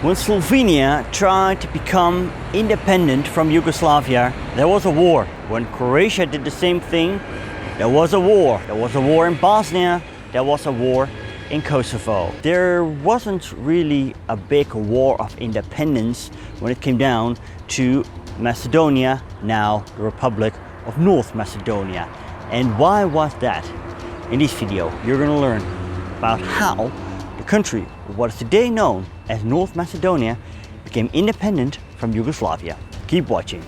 When Slovenia tried to become independent from Yugoslavia, there was a war. When Croatia did the same thing, there was a war. There was a war in Bosnia, there was a war in Kosovo. There wasn't really a big war of independence when it came down to Macedonia, now the Republic of North Macedonia. And why was that? In this video, you're going to learn about how the country, what is today known as North Macedonia, became independent from Yugoslavia. Keep watching.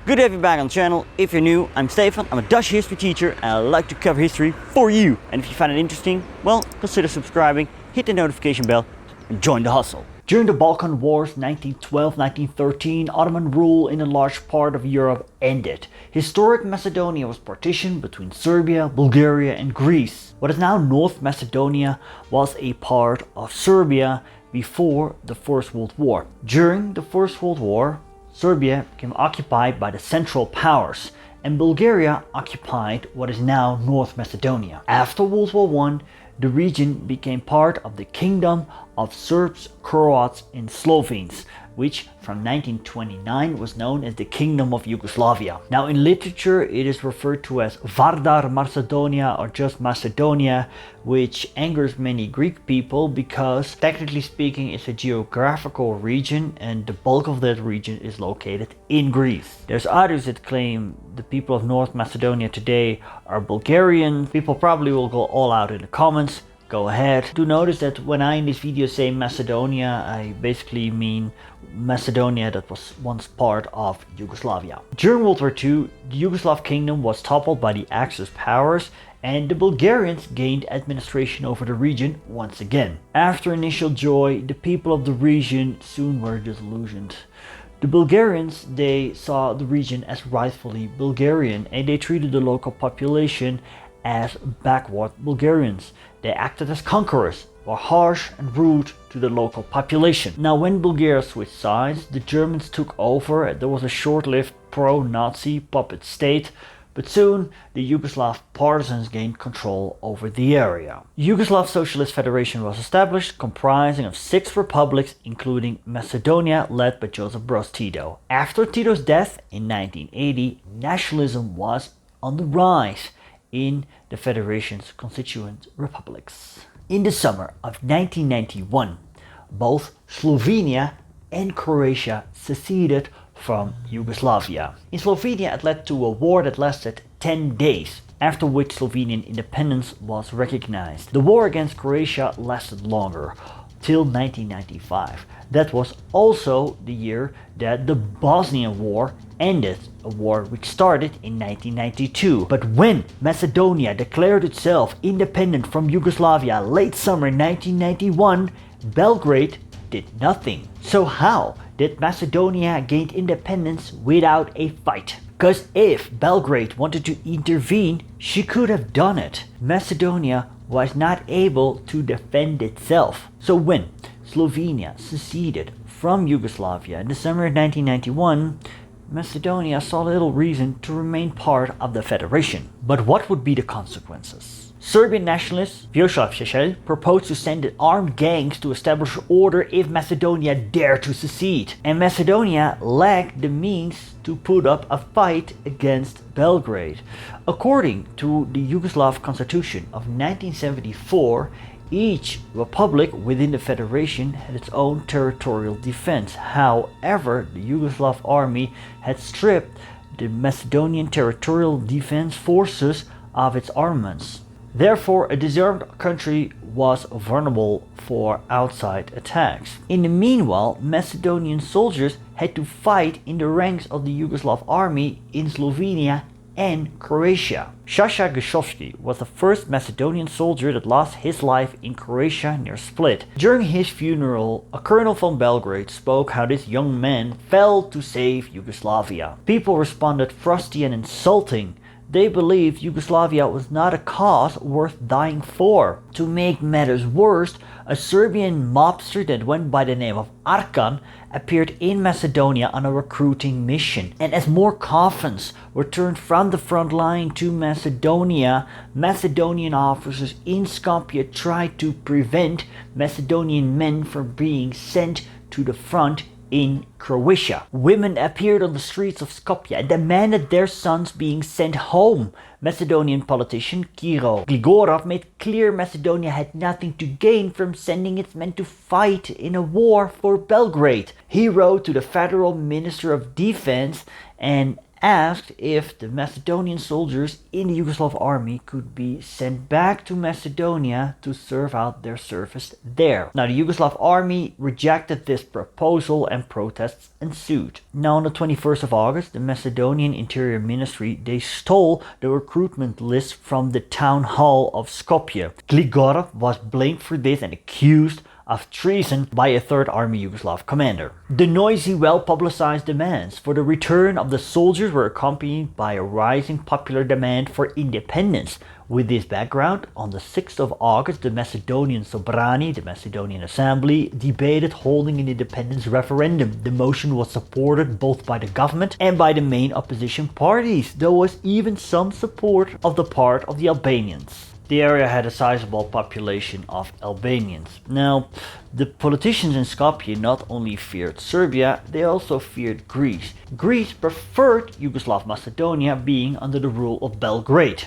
Good to have you back on the channel. If you're new, I'm Stefan, I'm a Dutch history teacher and I like to cover history for you. And if you find it interesting, well, consider subscribing, hit the notification bell and join the hustle. During the Balkan Wars 1912-1913, Ottoman rule in a large part of Europe ended. Historic Macedonia was partitioned between Serbia, Bulgaria and Greece. What is now North Macedonia was a part of Serbia before the First World War. During the First World War, Serbia became occupied by the Central Powers and Bulgaria occupied what is now North Macedonia. After World War I, the region became part of the Kingdom of Serbs, Croats and Slovenes, which from 1929 was known as the Kingdom of Yugoslavia. Now in literature it is referred to as Vardar Macedonia or just Macedonia, which angers many Greek people because technically speaking it's a geographical region and the bulk of that region is located in Greece. There's others that claim the people of North Macedonia today are Bulgarian. People probably will go all out in the comments. Go ahead. Do notice that when I in this video say Macedonia, I basically mean Macedonia that was once part of Yugoslavia. During World War II, the Yugoslav kingdom was toppled by the Axis powers and the Bulgarians gained administration over the region once again. After initial joy, the people of the region soon were disillusioned. The Bulgarians, they saw the region as rightfully Bulgarian and they treated the local population as backward Bulgarians. They acted as conquerors, were harsh and rude to the local population. Now when Bulgaria switched sides, the Germans took over and there was a short-lived pro-Nazi puppet state, but soon the Yugoslav partisans gained control over the area. Yugoslav Socialist Federation was established, comprising of 6 republics including Macedonia led by Josip Broz Tito. After Tito's death in 1980, nationalism was on the rise in the Federation's constituent republics. In the summer of 1991, both Slovenia and Croatia seceded from Yugoslavia. In Slovenia it led to a war that lasted 10 days, after which Slovenian independence was recognized. The war against Croatia lasted longer, till 1995. That was also the year that the Bosnian War ended, a war which started in 1992. But when Macedonia declared itself independent from Yugoslavia late summer 1991, Belgrade did nothing. So how did Macedonia gain independence without a fight? Because if Belgrade wanted to intervene, she could have done it. Macedonia was not able to defend itself. So when Slovenia seceded from Yugoslavia in December 1991, Macedonia saw little reason to remain part of the Federation. But what would be the consequences? Serbian nationalist Yugoslav proposed to send armed gangs to establish order if Macedonia dared to secede. And Macedonia lacked the means to put up a fight against Belgrade. According to the Yugoslav Constitution of 1974, each republic within the Federation had its own territorial defense. However, the Yugoslav army had stripped the Macedonian territorial defense forces of its armaments. Therefore, a disarmed country was vulnerable for outside attacks. In the meanwhile, Macedonian soldiers had to fight in the ranks of the Yugoslav army in Slovenia and Croatia. Sasha Gushovsky was the first Macedonian soldier that lost his life in Croatia near Split. During his funeral, a colonel from Belgrade spoke how this young man fell to save Yugoslavia. People responded frosty and insulting They believed Yugoslavia was not a cause worth dying for. To make matters worse, a Serbian mobster that went by the name of Arkan appeared in Macedonia on a recruiting mission. And as more coffins were turned from the front line to Macedonia, Macedonian officers in Skopje tried to prevent Macedonian men from being sent to the front in Croatia. Women appeared on the streets of Skopje and demanded their sons being sent home. Macedonian politician Kiro Gligorov made clear Macedonia had nothing to gain from sending its men to fight in a war for Belgrade. He wrote to the Federal Minister of Defense and asked if the Macedonian soldiers in the Yugoslav army could be sent back to Macedonia to serve out their service there. Now, the Yugoslav army rejected this proposal and protests ensued. Now, on the 21st of August, the Macedonian Interior Ministry, they stole the recruitment list from the town hall of Skopje. Gligorov was blamed for this and accused of treason by a Third Army Yugoslav commander. The noisy, well-publicized demands for the return of the soldiers were accompanied by a rising popular demand for independence. With this background, on the 6th of August, the Macedonian Sobrani, the Macedonian Assembly, debated holding an independence referendum. The motion was supported both by the government and by the main opposition parties. There was even some support of the part of the Albanians. The area had a sizable population of Albanians. Now, the politicians in Skopje not only feared Serbia, they also feared Greece. Greece preferred Yugoslav Macedonia being under the rule of Belgrade.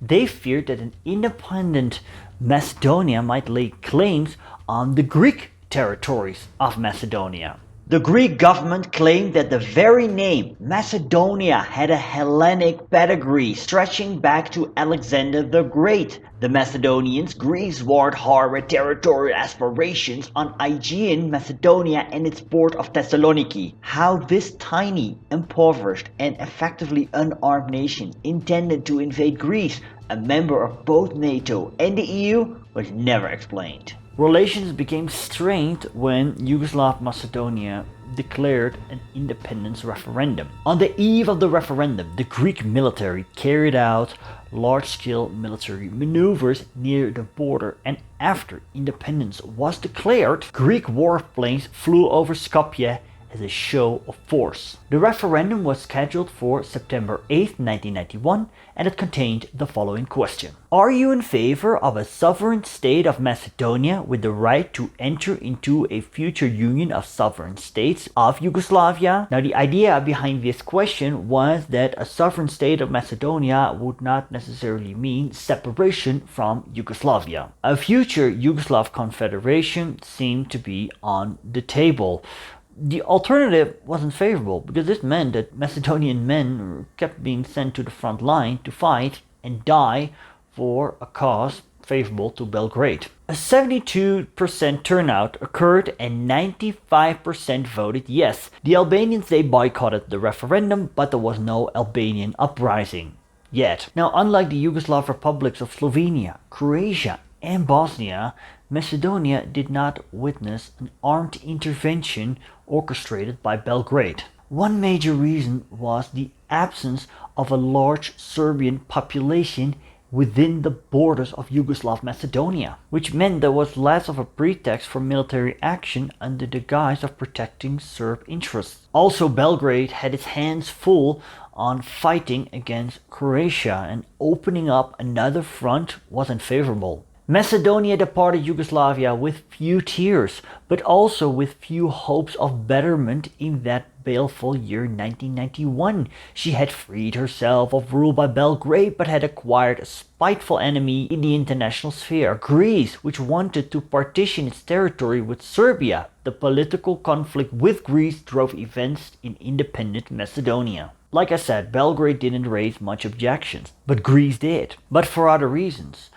They feared that an independent Macedonia might lay claims on the Greek territories of Macedonia. The Greek government claimed that the very name Macedonia had a Hellenic pedigree stretching back to Alexander the Great. The Macedonians, Greece warred hard with territorial aspirations on Aegean Macedonia and its port of Thessaloniki. How this tiny, impoverished, and effectively unarmed nation intended to invade Greece, a member of both NATO and the EU, was never explained. Relations became strained when Yugoslav Macedonia declared an independence referendum. On the eve of the referendum, the Greek military carried out large-scale military maneuvers near the border, and after independence was declared, Greek warplanes flew over Skopje as a show of force. The referendum was scheduled for September 8, 1991, and it contained the following question. Are you in favor of a sovereign state of Macedonia with the right to enter into a future union of sovereign states of Yugoslavia? Now, the idea behind this question was that a sovereign state of Macedonia would not necessarily mean separation from Yugoslavia. A future Yugoslav confederation seemed to be on the table. The alternative wasn't favorable because this meant that Macedonian men kept being sent to the front line to fight and die for a cause favorable to Belgrade. A 72% turnout occurred and 95% voted yes. The Albanians, they boycotted the referendum, but there was no Albanian uprising yet. Now, unlike the Yugoslav republics of Slovenia, Croatia, and Bosnia, Macedonia did not witness an armed intervention orchestrated by Belgrade. One major reason was the absence of a large Serbian population within the borders of Yugoslav Macedonia, which meant there was less of a pretext for military action under the guise of protecting Serb interests. Also, Belgrade had its hands full on fighting against Croatia, and opening up another front was unfavorable. Macedonia departed Yugoslavia with few tears, but also with few hopes of betterment in that baleful year 1991. She had freed herself of rule by Belgrade, but had acquired a spiteful enemy in the international sphere, Greece, which wanted to partition its territory with Serbia. The political conflict with Greece drove events in independent Macedonia. Like I said, Belgrade didn't raise much objections, but Greece did, but for other reasons.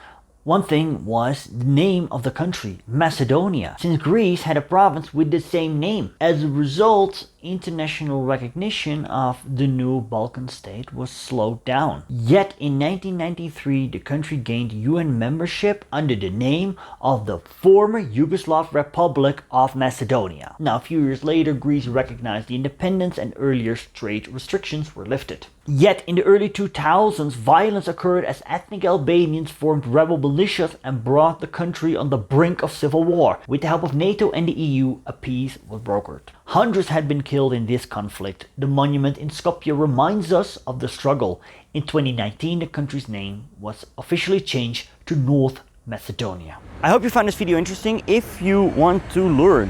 One thing was the name of the country, Macedonia, since Greece had a province with the same name. As a result, international recognition of the new Balkan state was slowed down. Yet in 1993 the country gained UN membership under the name of the former Yugoslav Republic of Macedonia. Now, a few years later, Greece recognized the independence and earlier trade restrictions were lifted. Yet in the early 2000s, violence occurred as ethnic Albanians formed rebel militias and brought the country on the brink of civil war. With the help of NATO and the EU, a peace was brokered. Hundreds had been killed in this conflict. The monument in Skopje reminds us of the struggle. In 2019, the country's name was officially changed to North Macedonia. I hope you found this video interesting. If you want to learn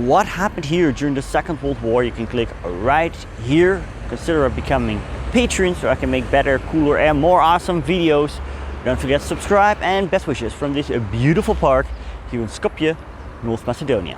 what happened here during the Second World War, you can click right here. Consider becoming Patreon so I can make better, cooler and more awesome videos. Don't forget to subscribe, and best wishes from this beautiful park here in Skopje, North Macedonia.